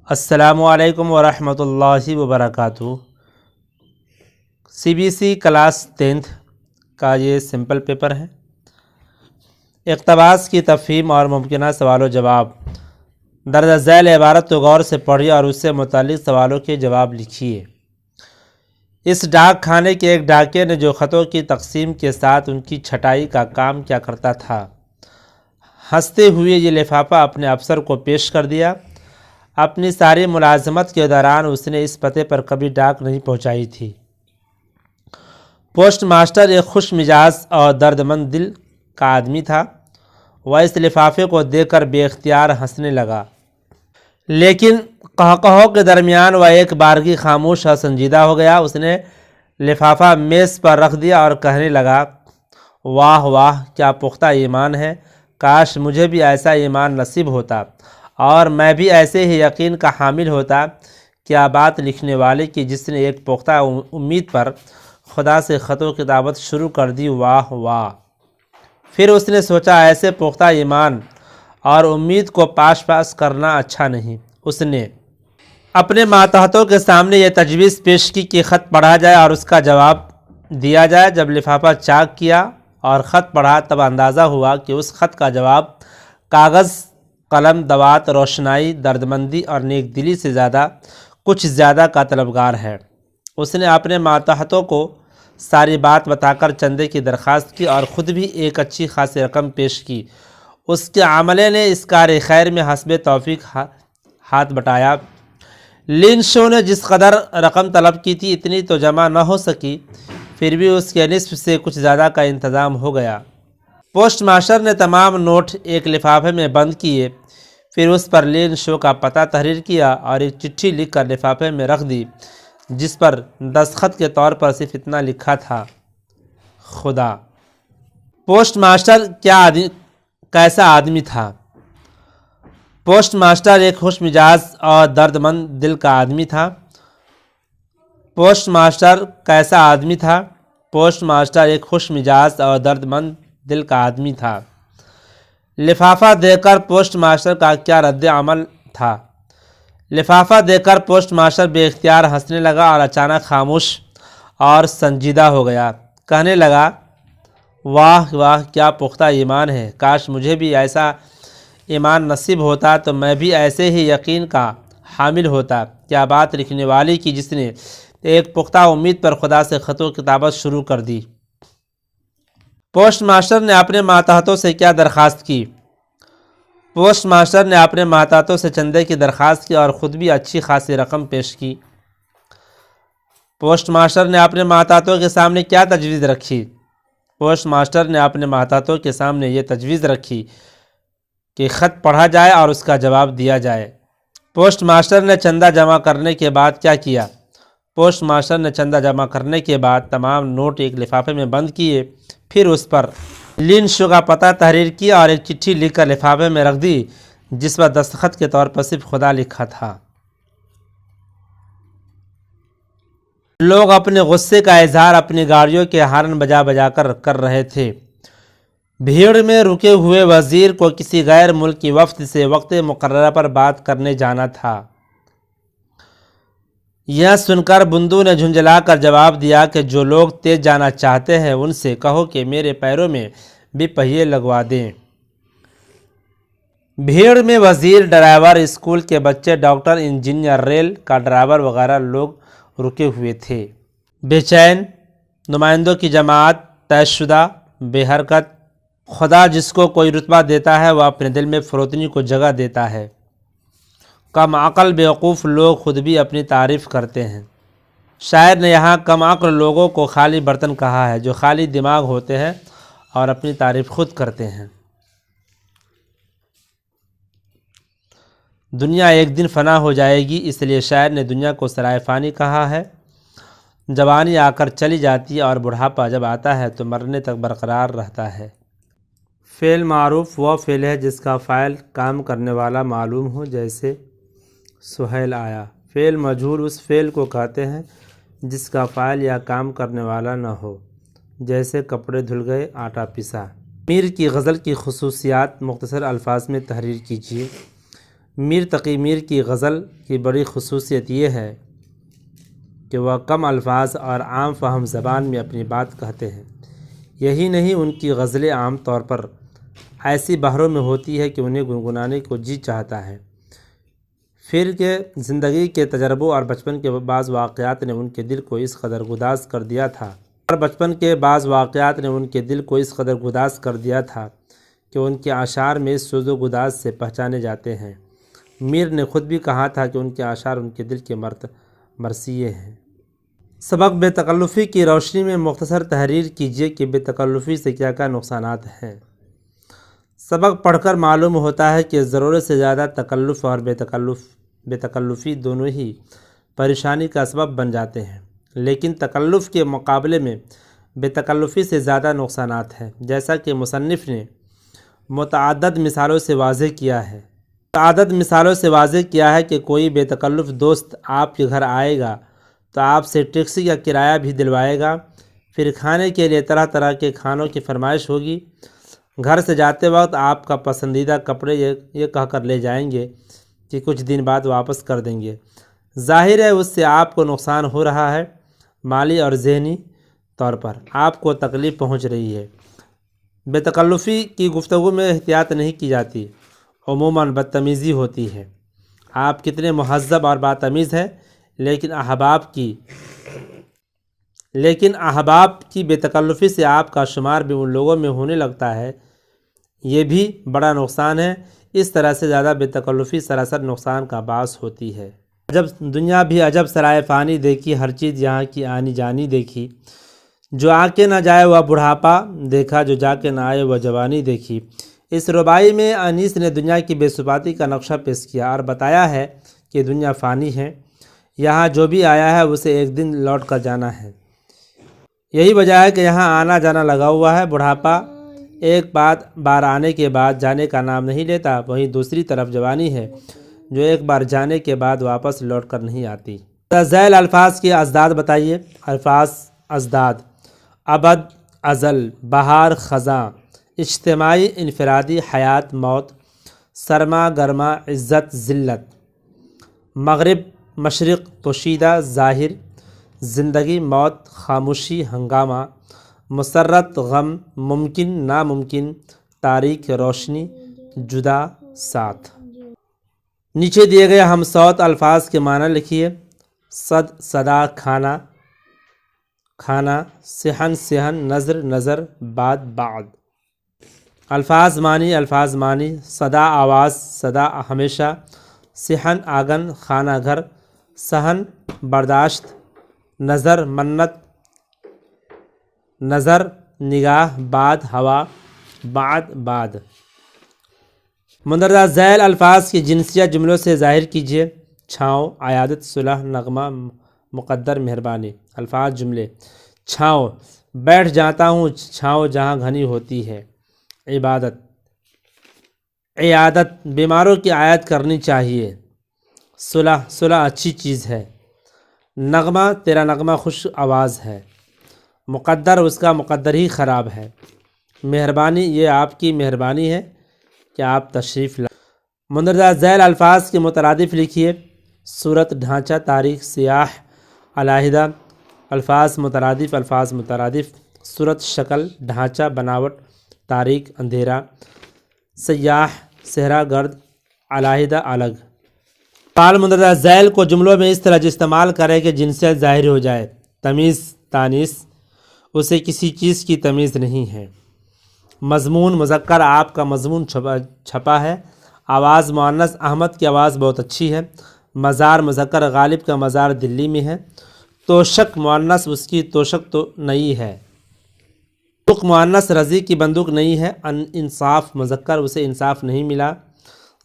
السلام علیکم ورحمۃ اللہ وبرکاتہ۔ CBSE کلاس 10th کا یہ سمپل پیپر ہے۔ اقتباس کی تفہیم اور ممکنہ سوال و جواب۔ درج ذیل عبارت کو غور سے پڑھیے اور اس سے متعلق سوالوں کے جواب لکھیے۔ اس ڈاک کھانے کے ایک ڈاکیے نے جو خطوں کی تقسیم کے ساتھ ان کی چھٹائی کا کام کیا کرتا تھا، ہنستے ہوئے یہ لفافہ اپنے افسر کو پیش کر دیا۔ اپنی ساری ملازمت کے دوران اس نے اس پتے پر کبھی ڈاک نہیں پہنچائی تھی۔ پوسٹ ماسٹر ایک خوش مزاج اور درد مند دل کا آدمی تھا۔ وہ اس لفافے کو دیکھ کر بے اختیار ہنسنے لگا، لیکن قہقہوں کے درمیان وہ ایک بارگی خاموش اور سنجیدہ ہو گیا۔ اس نے لفافہ میز پر رکھ دیا اور کہنے لگا، واہ واہ، کیا پختہ ایمان ہے! کاش مجھے بھی ایسا ایمان نصیب ہوتا اور میں بھی ایسے ہی یقین کا حامل ہوتا۔ کیا بات لکھنے والے کی جس نے ایک پختہ امید پر خدا سے خطوں کی دعوت شروع کر دی، واہ واہ! پھر اس نے سوچا، ایسے پختہ ایمان اور امید کو پاس کرنا اچھا نہیں۔ اس نے اپنے ماتحتوں کے سامنے یہ تجویز پیش کی کہ خط پڑھا جائے اور اس کا جواب دیا جائے۔ جب لفافہ چاک کیا اور خط پڑھا تب اندازہ ہوا کہ اس خط کا جواب کاغذ، قلم، دوات، روشنائی، دردمندی اور نیک دلی سے کچھ زیادہ کا طلبگار ہے۔ اس نے اپنے ماتحتوں کو ساری بات بتا کر چندے کی درخواست کی اور خود بھی ایک اچھی خاصی رقم پیش کی۔ اس کے عملے نے اس کار خیر میں حسب توفیق ہاتھ بٹایا۔ لین شو نے جس قدر رقم طلب کی تھی اتنی تو جمع نہ ہو سکی، پھر بھی اس کے نصف سے کچھ زیادہ کا انتظام ہو گیا۔ پوسٹ ماسٹر نے تمام نوٹ ایک لفافے میں بند کیے، پھر اس پر لین شو کا پتہ تحریر کیا اور ایک چٹھی لکھ کر لفافے میں رکھ دی، جس پر دستخط کے طور پر صرف اتنا لکھا تھا، خدا۔ پوسٹ ماسٹر کیسا آدمی تھا؟ پوسٹ ماسٹر ایک خوش مزاج اور درد مند دل کا آدمی تھا۔ پوسٹ ماسٹر کیسا آدمی تھا؟ پوسٹ ماسٹر ایک خوش مزاج اور درد مند دل کا آدمی تھا۔ لفافہ دیکھ کر پوسٹ ماسٹر کا کیا رد عمل تھا؟ لفافہ دیکھ کر پوسٹ ماسٹر بے اختیار ہنسنے لگا اور اچانک خاموش اور سنجیدہ ہو گیا۔ کہنے لگا، واہ واہ، کیا پختہ ایمان ہے! کاش مجھے بھی ایسا ایمان نصیب ہوتا تو میں بھی ایسے ہی یقین کا حامل ہوتا۔ کیا بات لکھنے والے کی جس نے ایک پختہ امید پر خدا سے خطوں کی دعوت شروع کر دی۔ پوسٹ ماسٹر نے اپنے ماتحتوں سے کیا درخواست کی؟ پوسٹ ماسٹر نے اپنے ماتحتوں سے چندے کی درخواست کی اور خود بھی اچھی خاصی رقم پیش کی۔ پوسٹ ماسٹر نے اپنے ماتحتوں کے سامنے کیا تجویز رکھی؟ پوسٹ ماسٹر نے اپنے ماتحتوں کے سامنے یہ تجویز رکھی کہ خط پڑھا جائے اور اس کا جواب دیا جائے۔ پوسٹ ماسٹر نے چندہ جمع کرنے کے بعد کیا کیا؟ پوسٹ ماسٹر نے چندہ جمع کرنے کے بعد تمام نوٹ ایک لفافے میں بند کیے، پھر اس پر لین شو کا پتہ تحریر کیا اور ایک چٹھی لکھ کر لفافے میں رکھ دی، جس پر دستخط کے طور پر صرف خدا لکھا تھا۔ لوگ اپنے غصے کا اظہار اپنی گاڑیوں کے ہارن بجا کر رہے تھے۔ بھیڑ میں رکے ہوئے وزیر کو کسی غیر ملکی وفد سے وقت مقررہ پر بات کرنے جانا تھا۔ یہ سن کر بندو نے جھنجھلا کر جواب دیا کہ جو لوگ تیز جانا چاہتے ہیں ان سے کہو کہ میرے پیروں میں بھی پہیے لگوا دیں۔ بھیڑ میں وزیر، ڈرائیور، اسکول کے بچے، ڈاکٹر، انجینئر، ریل کا ڈرائیور وغیرہ لوگ رکے ہوئے تھے۔ بے چین نمائندوں کی جماعت، طے شدہ، بے حرکت۔ خدا جس کو کوئی رتبہ دیتا ہے وہ اپنے دل میں فروتنی کو جگہ دیتا ہے۔ کم عقل بیوقوف لوگ خود بھی اپنی تعریف کرتے ہیں۔ شاعر نے یہاں کم عقل لوگوں کو خالی برتن کہا ہے، جو خالی دماغ ہوتے ہیں اور اپنی تعریف خود کرتے ہیں۔ دنیا ایک دن فنا ہو جائے گی، اس لیے شاعر نے دنیا کو سرائے فانی کہا ہے۔ جوانی آ کر چلی جاتی ہے اور بڑھاپا جب آتا ہے تو مرنے تک برقرار رہتا ہے۔ فعل معروف وہ فعل ہے جس کا فاعل کام کرنے والا معلوم ہو، جیسے سہیل آیا۔ فعل مجہول اس فعل کو کہتے ہیں جس کا فاعل یا کام کرنے والا نہ ہو، جیسے کپڑے دھل گئے، آٹا پسا۔ میر کی غزل کی خصوصیات مختصر الفاظ میں تحریر کیجیے۔ میر تقی میر کی غزل کی بڑی خصوصیت یہ ہے کہ وہ کم الفاظ اور عام فہم زبان میں اپنی بات کہتے ہیں۔ یہی نہیں، ان کی غزلیں عام طور پر ایسی بحروں میں ہوتی ہے کہ انہیں گنگنانے کو جی چاہتا ہے۔ پھر کہ زندگی کے تجربوں اور بچپن کے بعض واقعات نے ان کے دل کو اس قدر گداز کر دیا تھا کہ ان کے اشعار میں اس سوز و گداز سے پہچانے جاتے ہیں۔ میر نے خود بھی کہا تھا کہ ان کے اشعار ان کے دل کے مرثیے ہیں۔ سبق بے تکلفی کی روشنی میں مختصر تحریر کیجیے کہ بے تکلفی سے کیا کیا نقصانات ہیں۔ سبق پڑھ کر معلوم ہوتا ہے کہ ضرورت سے زیادہ تکلف اور بے تکلفی دونوں ہی پریشانی کا سبب بن جاتے ہیں، لیکن تکلف کے مقابلے میں بے تکلفی سے زیادہ نقصانات ہیں، جیسا کہ مصنف نے متعدد مثالوں سے واضح کیا ہے کہ کوئی بے تکلف دوست آپ کے گھر آئے گا تو آپ سے ٹیکسی کا کرایہ بھی دلوائے گا، پھر کھانے کے لیے طرح طرح کے کھانوں کی فرمائش ہوگی، گھر سے جاتے وقت آپ کا پسندیدہ کپڑے یہ کہہ کر لے جائیں گے کہ کچھ دن بعد واپس کر دیں گے۔ ظاہر ہے اس سے آپ کو نقصان ہو رہا ہے، مالی اور ذہنی طور پر آپ کو تکلیف پہنچ رہی ہے۔ بے تکلفی کی گفتگو میں احتیاط نہیں کی جاتی، عموماً بدتمیزی ہوتی ہے۔ آپ کتنے مہذب اور باتمیز ہیں، لیکن احباب کی بے تکلفی سے آپ کا شمار بھی ان لوگوں میں ہونے لگتا ہے، یہ بھی بڑا نقصان ہے۔ اس طرح سے زیادہ بے تکلفی سراسر نقصان کا باعث ہوتی ہے۔ دنیا بھی عجب سرائے فانی دیکھی، ہر چیز یہاں کی آنی جانی دیکھی، جو آ کے نہ جائے وہ بڑھاپا دیکھا، جو جا کے نہ آئے وہ جوانی دیکھی۔ اس ربائی میں انیس نے دنیا کی بے ثباتی کا نقشہ پیش کیا اور بتایا ہے کہ دنیا فانی ہے، یہاں جو بھی آیا ہے اسے ایک دن لوٹ کر جانا ہے۔ یہی وجہ ہے کہ یہاں آنا جانا لگا ہوا ہے۔ بڑھاپا ایک بار آنے کے بعد جانے کا نام نہیں لیتا، وہیں دوسری طرف جوانی ہے جو ایک بار جانے کے بعد واپس لوٹ کر نہیں آتی۔ ذیل الفاظ کے ازداد بتائیے۔ الفاظ ازداد: ابد، ازل، بہار، خزاں، اجتماعی، انفرادی، حیات، موت، سرما، گرما، عزت، ذلت، مغرب، مشرق، پوشیدہ، ظاہر، زندگی، موت، خاموشی، ہنگامہ، مسرت، غم، ممکن، ناممکن، تاریک، روشنی، جدا، ساتھ۔ نیچے دیے گئے ہم صوت الفاظ کے معنی لکھیے۔ صد، صدا، کھانا، کھانا، صحن، صحن، نظر، نظر، بعد، بعد۔ الفاظ معنی: صدا آواز، صدا ہمیشہ، صحن آنگن، خانہ گھر، صحن برداشت، نظر منت، نظر نگاہ، بعد ہوا، بعد بعد۔ مندرجہ ذیل الفاظ کی جنسیت جملوں سے ظاہر کیجیے۔ چھاؤں، عیادت، صلح، نغمہ، مقدر، مہربانی۔ الفاظ جملے: چھاؤں، بیٹھ جاتا ہوں چھاؤں جہاں گھنی ہوتی ہے۔ عبادت، عیادت، بیماروں کی عیادت کرنی چاہیے۔ صلح، صلح اچھی چیز ہے۔ نغمہ، تیرا نغمہ خوش آواز ہے۔ مقدر، اس کا مقدر ہی خراب ہے۔ مہربانی، یہ آپ کی مہربانی ہے کہ آپ تشریف لائے۔ مندرجہ ذیل الفاظ کے مترادف لکھیے۔ صورت، ڈھانچہ، تاریخ، سیاح، علیحدہ۔ الفاظ مترادف: صورت، شکل، ڈھانچہ، بناوٹ، تاریک، اندھیرا، سیاح، صحرا گرد، علیحدہ، الگ۔ فعل مندرجہ ذیل کو جملوں میں اس طرح استعمال کریں کہ جنسیت ظاہر ہو جائے۔ تمیز، تانیث، اسے کسی چیز کی تمیز نہیں ہے۔ مضمون، مذکر، آپ کا مضمون چھپا ہے۔ آواز، مؤنث، احمد کی آواز بہت اچھی ہے۔ مزار، مذکر، غالب کا مزار دلی میں ہے۔ توشک، مؤنث، اس کی توشک تو نئی ہے۔ بندوق، مؤنث، رضی کی بندوق نئی ہے۔ انصاف، مذکر، اسے انصاف نہیں ملا۔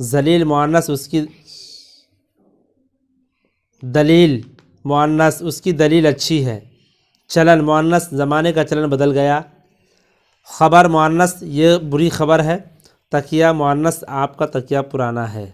ذلیل، مؤنث، اس کی دلیل، مؤنث، اس کی دلیل اچھی ہے۔ چلن، مؤنث، زمانے کا چلن بدل گیا۔ خبر، مؤنث، یہ بری خبر ہے۔ تکیہ، مؤنث، آپ کا تکیہ پرانا ہے۔